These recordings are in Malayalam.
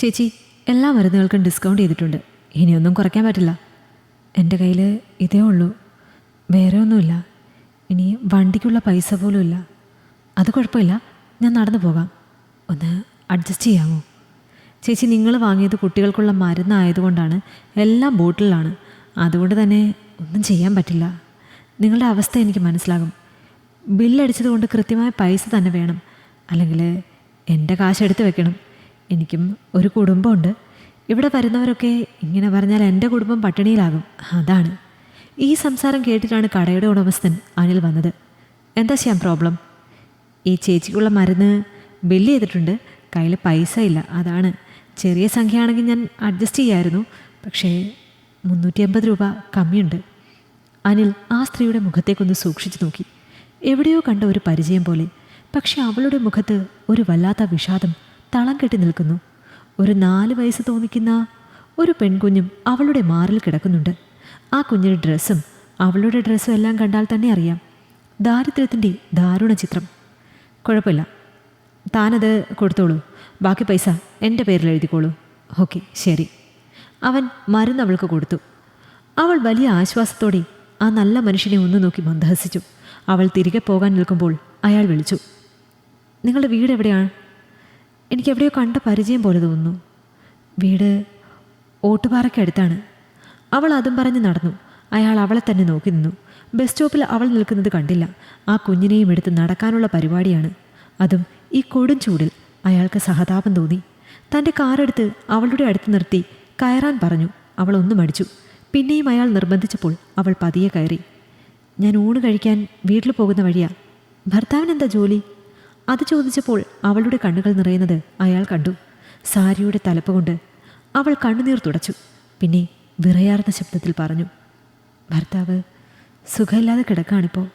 ചേച്ചി, എല്ലാ മരുന്നുകൾക്കും ഡിസ്കൗണ്ട് ചെയ്തിട്ടുണ്ട്. ഇനിയൊന്നും കുറയ്ക്കാൻ പറ്റില്ല. എൻ്റെ കയ്യിൽ ഇതേ ഉള്ളൂ, വേറെ ഒന്നുമില്ല. ഇനി വണ്ടിക്കുള്ള പൈസ പോലും ഇല്ല. അത് കുഴപ്പമില്ല, ഞാൻ നടന്നു പോകാം. ഒന്ന് അഡ്ജസ്റ്റ് ചെയ്യാമോ? ചേച്ചി, നിങ്ങൾ വാങ്ങിയത് കുട്ടികൾക്കുള്ള മരുന്നായതുകൊണ്ടാണ്. എല്ലാം ബോട്ടിലാണ്. അതുകൊണ്ട് തന്നെ ഒന്നും ചെയ്യാൻ പറ്റില്ല. നിങ്ങളുടെ അവസ്ഥ എനിക്ക് മനസ്സിലാകും. ബില്ലടിച്ചത് കൊണ്ട് കൃത്യമായ പൈസ തന്നെ വേണം, അല്ലെങ്കിൽ എൻ്റെ കാശ് എടുത്ത് വെക്കണം. എനിക്കും ഒരു കുടുംബമുണ്ട്. ഇവിടെ വരുന്നവരൊക്കെ ഇങ്ങനെ പറഞ്ഞാൽ എൻ്റെ കുടുംബം പട്ടിണിയിലാകും. അതാണ്. ഈ സംസാരം കേട്ടിട്ടാണ് കടയുടെ ഉടമസ്ഥൻ അനിൽ വന്നത്. എന്താ ചെയ്യാൻ പ്രോബ്ലം? ഈ ചേച്ചിക്കുള്ള മരുന്ന് ബില്ല് ചെയ്തിട്ടുണ്ട്, കയ്യിൽ പൈസ ഇല്ല. അതാണ്. ചെറിയ സംഖ്യയാണെങ്കിൽ ഞാൻ അഡ്ജസ്റ്റ് ചെയ്യായിരുന്നു, പക്ഷേ 350 രൂപ കമ്മിയുണ്ട്. അനിൽ ആ സ്ത്രീയുടെ മുഖത്തേക്കൊന്ന് സൂക്ഷിച്ചു നോക്കി. എവിടെയോ കണ്ട ഒരു പരിചയം പോലെ. പക്ഷെ അവളുടെ മുഖത്ത് ഒരു വല്ലാത്ത വിഷാദം തളം കെട്ടി നിൽക്കുന്നു. ഒരു 4 വയസ്സ് തോന്നിക്കുന്ന ഒരു പെൺകുഞ്ഞും അവളുടെ മാറിൽ കിടക്കുന്നുണ്ട്. ആ കുഞ്ഞിൻ്റെ ഡ്രസ്സും അവളുടെ ഡ്രസ്സും എല്ലാം കണ്ടാൽ തന്നെ അറിയാം, ദാരിദ്ര്യത്തിൻ്റെ ദാരുണ ചിത്രം. കുഴപ്പമില്ല, താനത് കൊടുത്തോളൂ. ബാക്കി പൈസ എൻ്റെ പേരിൽ എഴുതിക്കോളൂ. ഓക്കെ, ശരി. അവൻ മരുന്ന് അവൾക്ക് കൊടുത്തു. അവൾ വലിയ ആശ്വാസത്തോടെ ആ നല്ല മനുഷ്യനെ ഒന്ന് നോക്കി മന്ദഹസിച്ചു. അവൾ തിരികെ പോകാൻ നിൽക്കുമ്പോൾ അയാൾ വിളിച്ചു, നിങ്ങളുടെ വീട് എവിടെയാണ്? എനിക്കെവിടെയോ കണ്ട പരിചയം പോലെ തോന്നുന്നു. വീട് ഓട്ടുപാറയ്ക്കടുത്താണ്. അവൾ അതും പറഞ്ഞ് നടന്നു. അയാൾ അവളെ തന്നെ നോക്കി നിന്നു. ബസ് സ്റ്റോപ്പിൽ അവൾ നിൽക്കുന്നത് കണ്ടില്ല. ആ കുഞ്ഞിനെയും എടുത്ത് നടക്കാനുള്ള പരിപാടിയാണ്. അതും ഈ കൊടും ചൂടിൽ. അയാൾക്ക് സഹതാപം തോന്നി. തൻ്റെ കാറെടുത്ത് അവളുടെ അടുത്ത് നിർത്തി കയറാൻ പറഞ്ഞു. അവൾ ഒന്ന് മടിച്ചു. പിന്നെയും അയാൾ നിർബന്ധിച്ചപ്പോൾ അവൾ പതിയെ കയറി. ഞാൻ ഊണ് കഴിക്കാൻ വീട്ടിൽ പോകുന്ന വഴിയാ. ഭർത്താവിനെന്താ ജോലി? അത് ചോദിച്ചപ്പോൾ അവളുടെ കണ്ണുകൾ നിറയുന്നത് അയാൾ കണ്ടു. സാരിയുടെ തലപ്പ് കൊണ്ട് അവൾ കണ്ണുനീർ തുടച്ചു. പിന്നെ വിറയാർന്ന ശബ്ദത്തിൽ പറഞ്ഞു, ഭർത്താവ് സുഖമില്ലാതെ കിടക്കാണിപ്പോൾ.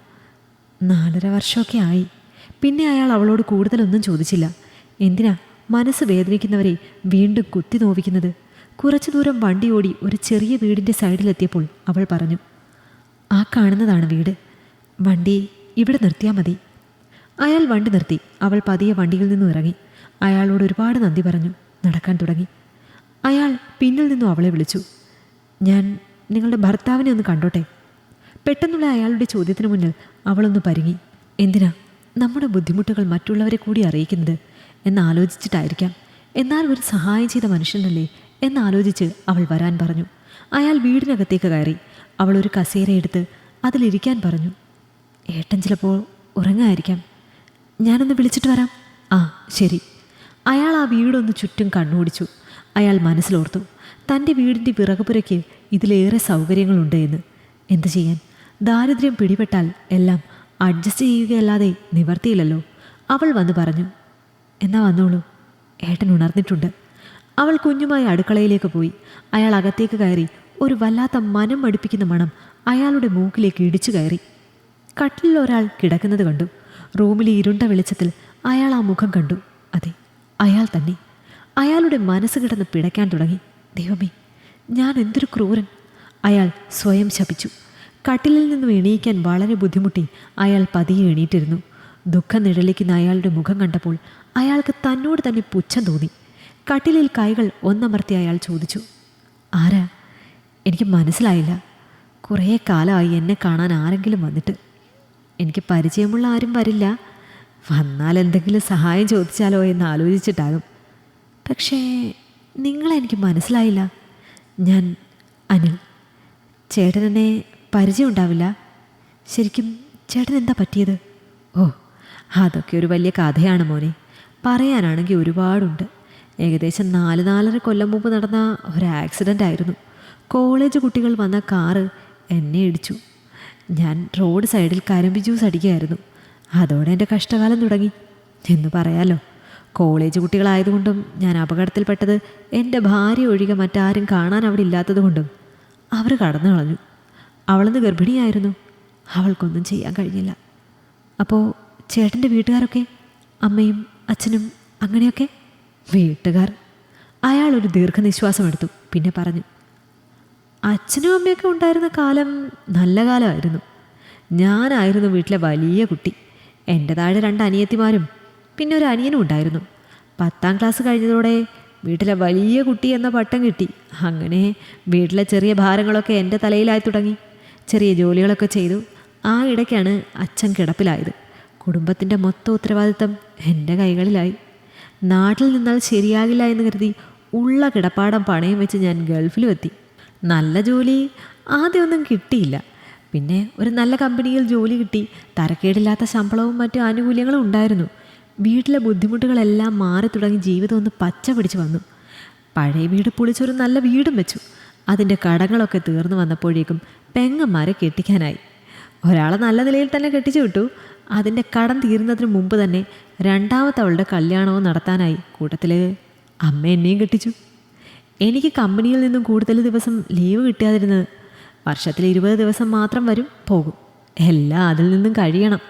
4.5 വർഷമൊക്കെ ആയി. പിന്നെ അയാൾ അവളോട് കൂടുതലൊന്നും ചോദിച്ചില്ല. എന്തിനാ മനസ്സ് വേദനിക്കുന്നവരെ വീണ്ടും കുത്തി നോവിക്കുന്നത്? കുറച്ചു ദൂരം വണ്ടി ഓടി ഒരു ചെറിയ വീടിൻ്റെ സൈഡിലെത്തിയപ്പോൾ അവൾ പറഞ്ഞു, ആ കാണുന്നതാണ് വീട്. വണ്ടി ഇവിടെ നിർത്തിയാൽ മതി. അയാൾ വണ്ടി നിർത്തി. അവൾ പതിയെ വണ്ടിയിൽ നിന്നും ഇറങ്ങി. അയാളോട് ഒരുപാട് നന്ദി പറഞ്ഞു നടക്കാൻ തുടങ്ങി. അയാൾ പിന്നിൽ നിന്നും അവളെ വിളിച്ചു, ഞാൻ നിങ്ങളുടെ ഭർത്താവിനെ ഒന്ന് കണ്ടോട്ടെ? പെട്ടെന്നുള്ള അയാളുടെ ചോദ്യത്തിന് മുന്നിൽ അവളൊന്ന് പരുങ്ങി. എന്തിനാ നമ്മുടെ ബുദ്ധിമുട്ടുകൾ മറ്റുള്ളവരെ കൂടി അറിയിക്കുന്നത് എന്നാലോചിച്ചിട്ടായിരിക്കാം. എന്നാൽ ഒരു സഹായം ചെയ്ത മനുഷ്യനല്ലേ എന്നാലോചിച്ച് അവൾ വരാൻ പറഞ്ഞു. അയാൾ വീടിനകത്തേക്ക് കയറി. അവൾ ഒരു കസേരയെടുത്ത് അതിലിരിക്കാൻ പറഞ്ഞു. ഏട്ടൻ ചിലപ്പോൾ ഉറങ്ങായിരിക്കാം, ഞാനൊന്ന് വിളിച്ചിട്ട് വരാം. ആ ശരി. അയാൾ ആ വീടൊന്ന് ചുറ്റും കണ്ണോടിച്ചു. അയാൾ മനസ്സിലോർത്തു, തൻ്റെ വീടിൻ്റെ വിറകുപുരയ്ക്ക് ഇതിലേറെ സൗകര്യങ്ങളുണ്ട് എന്ന്. എന്തു ചെയ്യാൻ? ദാരിദ്ര്യം പിടിപെട്ടാൽ എല്ലാം അഡ്ജസ്റ്റ് ചെയ്യുകയല്ലാതെ നിവർത്തിയില്ലല്ലോ. അവൾ വന്ന് പറഞ്ഞു, എന്നാ വന്നോളൂ, ഏട്ടൻ ഉണർന്നിട്ടുണ്ട്. അവൾ കുഞ്ഞുമായി അടുക്കളയിലേക്ക് പോയി. അയാൾ അകത്തേക്ക് കയറി. ഒരു വല്ലാത്ത മനം മടുപ്പിക്കുന്ന മണം അയാളുടെ മൂക്കിലേക്ക് ഇടിച്ചു കയറി. കട്ടിലിൽ ഒരാൾ കിടക്കുന്നത് കണ്ടു. റൂമിലെ ഇരുണ്ട വെളിച്ചത്തിൽ അയാൾ ആ മുഖം കണ്ടു. അതെ, അയാൾ തന്നെ. അയാളുടെ മനസ്സ് കിടന്ന് പിടയ്ക്കാൻ തുടങ്ങി. ദൈവമേ, ഞാൻ എന്തൊരു ക്രൂരൻ! അയാൾ സ്വയം ശപിച്ചു. കട്ടിലിൽ നിന്നും എണീക്കാൻ വളരെ ബുദ്ധിമുട്ടി അയാൾ പതിയെ എണീറ്റിരുന്നു. ദുഃഖം നിഴലിക്കുന്ന അയാളുടെ മുഖം കണ്ടപ്പോൾ അയാൾക്ക് തന്നോട് തന്നെ പുച്ഛം തോന്നി. കട്ടിലിൽ കൈകൾ ഒന്നമർത്തി അയാൾ ചോദിച്ചു, ആരാ? എനിക്ക് മനസ്സിലായില്ല. കുറേ കാലമായി എന്നെ കാണാൻ ആരെങ്കിലും വന്നിട്ട്. എനിക്ക് പരിചയമുള്ള ആരും വരില്ല. വന്നാൽ എന്തെങ്കിലും സഹായം ചോദിച്ചാലോ എന്ന് ആലോചിച്ചിട്ടാകും. പക്ഷേ നിങ്ങളെനിക്ക് മനസ്സിലായില്ല. ഞാൻ അനിൽ. ചേട്ടനെന്നെ പരിചയം ഉണ്ടാവില്ല. ശരിക്കും ചേട്ടൻ എന്താ പറ്റിയത്? ഓ, അതൊക്കെ ഒരു വലിയ കഥയാണ് മോനെ. പറയാനാണെങ്കിൽ ഒരുപാടുണ്ട്. ഏകദേശം 4-4.5 കൊല്ലം മുമ്പ് നടന്ന ഒരു ആക്സിഡൻ്റ് ആയിരുന്നു. കോളേജ് കുട്ടികൾ വന്ന കാറ് എന്നെ ഇടിച്ചു. ഞാൻ റോഡ് സൈഡിൽ കരിമ്പി ജ്യൂസ് അടിക്കുകയായിരുന്നു. അതോടെ എൻ്റെ കഷ്ടകാലം തുടങ്ങി എന്ന് പറയാലോ. കോളേജ് കുട്ടികളായതുകൊണ്ടും ഞാൻ അപകടത്തിൽപ്പെട്ടത് എൻ്റെ ഭാര്യ ഒഴികെ മറ്റാരും കാണാൻ അവിടെ ഇല്ലാത്തത് കൊണ്ടും അവർ കടന്നു കളഞ്ഞു. അവളന്ന് ഗർഭിണിയായിരുന്നു. അവൾക്കൊന്നും ചെയ്യാൻ കഴിഞ്ഞില്ല. അപ്പോൾ ചേട്ടൻ്റെ വീട്ടുകാരൊക്കെ, അമ്മയും അച്ഛനും അങ്ങനെയൊക്കെ? വീട്ടുകാർ? അയാൾ ഒരു ദീർഘനിശ്വാസം എടുത്തു. പിന്നെ പറഞ്ഞു, അച്ഛനും അമ്മയൊക്കെ ഉണ്ടായിരുന്ന കാലം നല്ല കാലമായിരുന്നു. ഞാനായിരുന്നു വീട്ടിലെ വലിയ കുട്ടി. എൻ്റെ താഴെ 2 അനിയത്തിമാരും പിന്നെ ഒരു അനിയനും ഉണ്ടായിരുന്നു. 10ാം ക്ലാസ് കഴിഞ്ഞതോടെ വീട്ടിലെ വലിയ കുട്ടി എന്ന പട്ടം കിട്ടി. അങ്ങനെ വീട്ടിലെ ചെറിയ ഭാരങ്ങളൊക്കെ എൻ്റെ തലയിലായി തുടങ്ങി. ചെറിയ ജോലികളൊക്കെ ചെയ്തു. ആ ഇടയ്ക്കാണ് അച്ഛൻ കിടപ്പിലായത്. കുടുംബത്തിൻ്റെ മൊത്തം ഉത്തരവാദിത്തം എൻ്റെ കൈകളിലായി. നാട്ടിൽ നിന്നാൽ ശരിയാകില്ല എന്ന് കരുതി ഉള്ള കിടപ്പാടം പണയം വെച്ച് ഞാൻ ഗൾഫിലും എത്തി. നല്ല ജോലി ആദ്യമൊന്നും കിട്ടിയില്ല. പിന്നെ ഒരു നല്ല കമ്പനിയിൽ ജോലി കിട്ടി. തരക്കേടില്ലാത്ത ശമ്പളവും മറ്റു ആനുകൂല്യങ്ങളും ഉണ്ടായിരുന്നു. വീട്ടിലെ ബുദ്ധിമുട്ടുകളെല്ലാം മാറി തുടങ്ങി ജീവിതം ഒന്ന് പച്ച പിടിച്ച് വന്നു. പഴയ വീട് പൊളിച്ചൊരു നല്ല വീടും വെച്ചു. അതിൻ്റെ കടങ്ങളൊക്കെ തീർന്നു വന്നപ്പോഴേക്കും പെങ്ങന്മാരെ കെട്ടിക്കാനായി. ഒരാളെ നല്ല നിലയിൽ തന്നെ കെട്ടിച്ചു വിട്ടു. അതിൻ്റെ കടം തീരുന്നതിന് മുമ്പ് തന്നെ രണ്ടാമത്തെ അവളുടെ കല്യാണവും നടത്താനായി. കൂട്ടത്തിൽ അമ്മ എന്നെയും കെട്ടിച്ചു. എനിക്ക് കമ്പനിയിൽ നിന്നും കൂടുതൽ ദിവസം ലീവ് കിട്ടാതിരുന്നത്. വർഷത്തിൽ 20 ദിവസം മാത്രം വരും, പോകും. എല്ലാം അതിൽ നിന്നും കഴിയണം.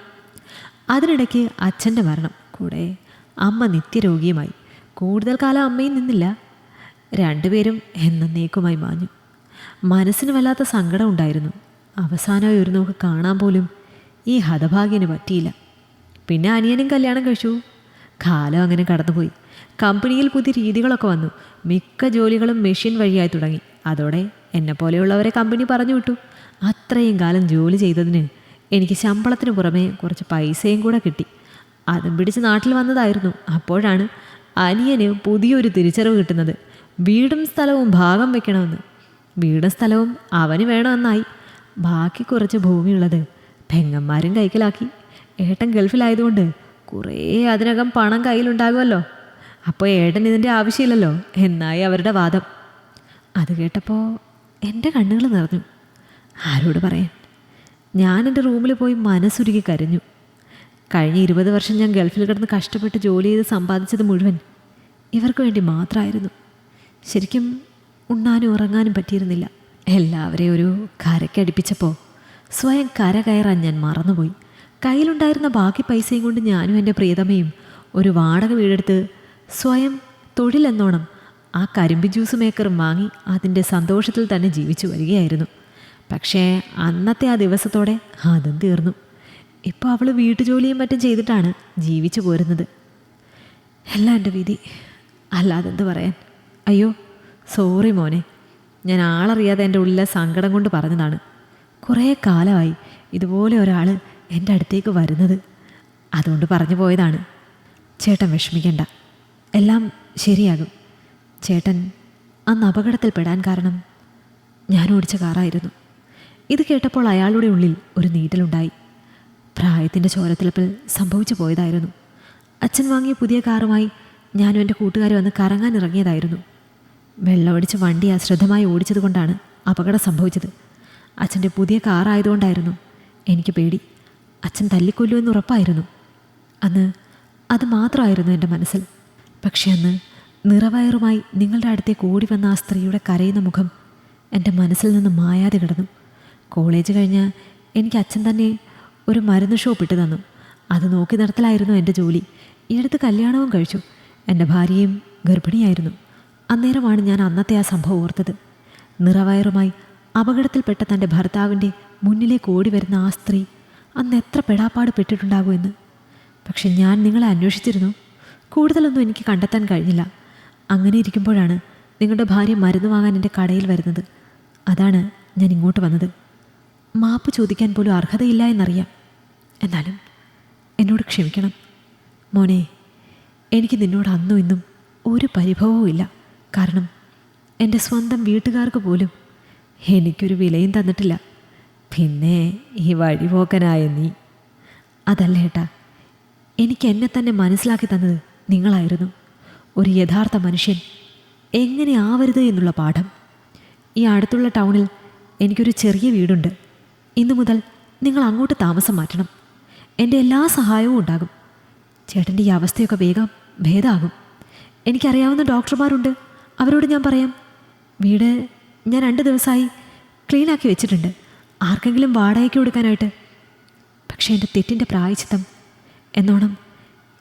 അതിനിടയ്ക്ക് അച്ഛൻ്റെ മരണം. കൂടെ അമ്മ നിത്യരോഗിയുമായി. കൂടുതൽ കാലം അമ്മയും നിന്നില്ല. രണ്ടുപേരും എന്നേക്കുമായി മാഞ്ഞു. മനസ്സിന് വല്ലാത്ത സങ്കടം ഉണ്ടായിരുന്നു. അവസാനമായി ഒരു നോക്ക് കാണാൻ പോലും ഈ ഹതഭാഗ്യന് പറ്റിയില്ല. പിന്നെ അനിയനും കല്യാണം കഴിച്ചു. കാലം അങ്ങനെ കടന്നുപോയി. കമ്പനിയിൽ പുതിയ രീതികളൊക്കെ വന്നു. മിക്ക ജോലികളും മെഷീൻ വഴിയായി തുടങ്ങി. അതോടെ എന്നെപ്പോലെയുള്ളവരെ കമ്പനി പറഞ്ഞു വിട്ടു. അത്രയും കാലം ജോലി ചെയ്തതിന് എനിക്ക് ശമ്പളത്തിന് പുറമേ കുറച്ച് പൈസയും കൂടെ കിട്ടി. അതും പിടിച്ച് നാട്ടിൽ വന്നതായിരുന്നു. അപ്പോഴാണ് അനിയന് പുതിയൊരു തിരിച്ചറിവ് കിട്ടുന്നത്. വീടും സ്ഥലവും ഭാഗം വെക്കണമെന്ന്. വീടും സ്ഥലവും അവന് വേണമെന്നായി. ബാക്കി കുറച്ച് ഭൂമിയുള്ളത് പെങ്ങന്മാരും കൈക്കലാക്കി. ഏട്ടൻ ഗൾഫിലായതുകൊണ്ട് കുറേ അതിനകം പണം കയ്യിലുണ്ടാകുമല്ലോ. അപ്പോൾ ഏട്ടൻ ഇതിൻ്റെ ആവശ്യമില്ലല്ലോ എന്നായി അവരുടെ വാദം. അത് കേട്ടപ്പോൾ എൻ്റെ കണ്ണുകൾ നിറഞ്ഞു. ആരോട് പറയാൻ? ഞാൻ എൻ്റെ റൂമിൽ പോയി മനസ്സുരുകി കരഞ്ഞു. കഴിഞ്ഞ 20 വർഷം ഞാൻ ഗൾഫിൽ കിടന്ന് കഷ്ടപ്പെട്ട് ജോലി ചെയ്ത് സമ്പാദിച്ചത് മുഴുവൻ ഇവർക്ക് വേണ്ടി മാത്രമായിരുന്നു. ശരിക്കും ഉണ്ണാനും ഉറങ്ങാനും പറ്റിയിരുന്നില്ല. എല്ലാവരെയും ഒരു കരയ്ക്കടിപ്പിച്ചപ്പോൾ സ്വയം കര കയറാൻ ഞാൻ മറന്നുപോയി. കയ്യിലുണ്ടായിരുന്ന ബാക്കി പൈസയും കൊണ്ട് ഞാനും എൻ്റെ പ്രിയതമയും ഒരു വാടക വീടെടുത്ത് സ്വയം തൊഴിലെന്നോണം ആ കരിമ്പ് ജ്യൂസ് മേക്കറും വാങ്ങി അതിൻ്റെ സന്തോഷത്തിൽ തന്നെ ജീവിച്ചു വരികയായിരുന്നു. പക്ഷേ അന്നത്തെ ആ ദിവസത്തോടെ അതും തീർന്നു. ഇപ്പോൾ അവൾ വീട്ടുജോലിയും മറ്റും ചെയ്തിട്ടാണ് ജീവിച്ചു പോരുന്നത്. എല്ലാം എൻ്റെ വിധി, അല്ലാതെന്ത് പറയാൻ. അയ്യോ സോറി മോനെ, ഞാൻ ആളറിയാതെ എൻ്റെ ഉള്ളിലെ സങ്കടം കൊണ്ട് പറഞ്ഞതാണ്. കുറേ കാലമായി ഇതുപോലെ ഒരാൾ എൻ്റെ അടുത്തേക്ക് വരുന്നത്. അതുകൊണ്ട് പറഞ്ഞു പോയതാണ്. ചേട്ടൻ വിഷമിക്കണ്ട, എല്ലാം ശരിയാകും. ചേട്ടൻ അന്ന് അപകടത്തിൽപ്പെടാൻ കാരണം ഞാൻ ഓടിച്ച കാറായിരുന്നു. ഇത് കേട്ടപ്പോൾ അയാളുടെ ഉള്ളിൽ ഒരു നീറ്റലുണ്ടായി. പ്രായത്തിൻ്റെ ചോരത്തിളപ്പിൽ സംഭവിച്ചു പോയതായിരുന്നു. അച്ഛൻ വാങ്ങിയ പുതിയ കാറുമായി ഞാനും എൻ്റെ കൂട്ടുകാരും വന്ന് കറങ്ങാൻ ഇറങ്ങിയതായിരുന്നു. വെള്ളമടിച്ച് വണ്ടി അശ്രദ്ധമായി ഓടിച്ചതുകൊണ്ടാണ് അപകടം സംഭവിച്ചത്. അച്ഛൻ്റെ പുതിയ കാറായതുകൊണ്ടായിരുന്നു. എനിക്ക് പേടി. അച്ഛൻ തല്ലിക്കൊല്ലുമെന്ന് ഉറപ്പായിരുന്നു. അന്ന് അത് മാത്രമായിരുന്നു എൻ്റെ മനസ്സിൽ. പക്ഷെ അന്ന് നിറവയറുമായി നിങ്ങളുടെ അടുത്തേക്ക് ഓടി വന്ന ആ സ്ത്രീയുടെ കരയുന്ന മുഖം എൻ്റെ മനസ്സിൽ നിന്ന് മായാതെ കിടന്നു. കോളേജ് കഴിഞ്ഞ് എനിക്ക് അച്ഛൻ തന്നെ ഒരു മരുന്ന് ഷോപ്പ് ഇട്ട് തന്നു. അത് നോക്കി നടത്തലായിരുന്നു എൻ്റെ ജോലി. ഈ അടുത്ത് കല്യാണവും കഴിച്ചു. എൻ്റെ ഭാര്യയും ഗർഭിണിയായിരുന്നു. അന്നേരമാണ് ഞാൻ അന്നത്തെ ആ സംഭവം ഓർത്തത്. നിറവയറുമായി അപകടത്തിൽപ്പെട്ട തൻ്റെ ഭർത്താവിൻ്റെ മുന്നിലേക്ക് ഓടി വരുന്ന ആ സ്ത്രീ അന്ന് എത്ര പെടാപ്പാട് പെട്ടിട്ടുണ്ടാകുമെന്ന്. പക്ഷെ ഞാൻ നിങ്ങളെ അന്വേഷിച്ചിരുന്നു. കൂടുതലൊന്നും എനിക്ക് കണ്ടെത്താൻ കഴിഞ്ഞില്ല. അങ്ങനെ ഇരിക്കുമ്പോഴാണ് നിങ്ങളുടെ ഭാര്യ മരുന്ന് വാങ്ങാൻ എൻ്റെ കടയിൽ വരുന്നത്. അതാണ് ഞാൻ ഇങ്ങോട്ട് വന്നത്. മാപ്പ് ചോദിക്കാൻ പോലും അർഹതയില്ല എന്നറിയാം. എന്നാലും എന്നോട് ക്ഷമിക്കണം മോനെ. എനിക്ക് നിന്നോട് അന്നും ഇന്നും ഒരു പരിഭവവും ഇല്ല. കാരണം എൻ്റെ സ്വന്തം വീട്ടുകാർക്ക് പോലും എനിക്കൊരു വിലയും തന്നിട്ടില്ല. പിന്നെ ഈ വഴിപോക്കനായ നീ. അതല്ല ഏട്ടാ, എനിക്ക് എന്നെ തന്നെ മനസ്സിലാക്കി തന്നത് നിങ്ങളായിരുന്നു. ഒരു യഥാർത്ഥ മനുഷ്യൻ എങ്ങനെ ആവരുത് എന്നുള്ള പാഠം. ഈ അടുത്തുള്ള ടൗണിൽ എനിക്കൊരു ചെറിയ വീടുണ്ട്. ഇന്നു മുതൽ നിങ്ങൾ അങ്ങോട്ട് താമസം മാറ്റണം. എൻ്റെ എല്ലാ സഹായവും ഉണ്ടാകും. ചേട്ടൻ്റെ ഈ അവസ്ഥയൊക്കെ വേഗം ഭേദമാകും. എനിക്കറിയാവുന്ന ഡോക്ടർമാരുണ്ട്, അവരോട് ഞാൻ പറയാം. വീട് ഞാൻ 2 ദിവസമായി ക്ലീനാക്കി വെച്ചിട്ടുണ്ട്, ആർക്കെങ്കിലും വാടകയ്ക്ക് കൊടുക്കാനായിട്ട്. പക്ഷേ എൻ്റെ തെറ്റിൻ്റെ പ്രായശ്ചിത്തം എന്നോണം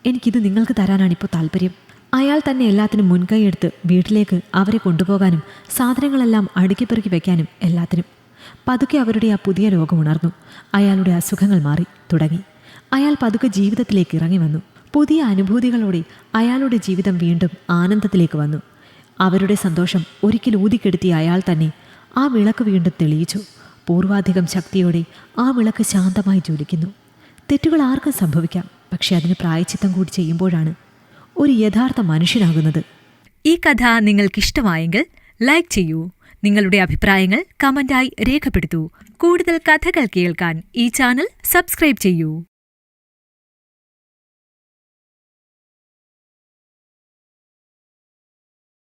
എനിക്കിത് നിങ്ങൾക്ക് തരാനാണിപ്പോൾ താല്പര്യം. അയാൾ തന്നെ എല്ലാത്തിനും മുൻകൈയെടുത്ത് വീട്ടിലേക്ക് അവരെ കൊണ്ടുപോകാനും സാധനങ്ങളെല്ലാം അടുക്കിപ്പെറുക്കി വയ്ക്കാനും എല്ലാത്തിനും. പതുക്കെ അവരുടെ ആ പുതിയ ലോകം ഉണർന്നു. അയാളുടെ അസുഖങ്ങൾ മാറി തുടങ്ങി. അയാൾ പതുക്കെ ജീവിതത്തിലേക്ക് ഇറങ്ങി വന്നു. പുതിയ അനുഭൂതികളോടെ അയാളുടെ ജീവിതം വീണ്ടും ആനന്ദത്തിലേക്ക് വന്നു. അവരുടെ സന്തോഷം ഒരിക്കൽ ഊതിക്കെടുത്തിയ അയാൾ തന്നെ ആ വിളക്ക് വീണ്ടും തെളിയിച്ചു. പൂർവാധികം ശക്തിയോടെ ആ വിളക്ക് ശാന്തമായി ജ്വലിക്കുന്നു. തെറ്റുകൾ ആർക്കും സംഭവിക്കാം, പക്ഷെ അതിന് പ്രായച്ചിത്തം കൂടി ചെയ്യുമ്പോഴാണ് ഒരു യഥാർത്ഥ മനുഷ്യനാകുന്നത്. ഈ കഥ നിങ്ങൾക്കിഷ്ടമായെങ്കിൽ ലൈക്ക് ചെയ്യൂ. നിങ്ങളുടെ അഭിപ്രായങ്ങൾ കമന്റായി രേഖപ്പെടുത്തൂ. കൂടുതൽ കഥകൾ കേൾക്കാൻ ഈ ചാനൽ സബ്സ്ക്രൈബ് ചെയ്യൂ.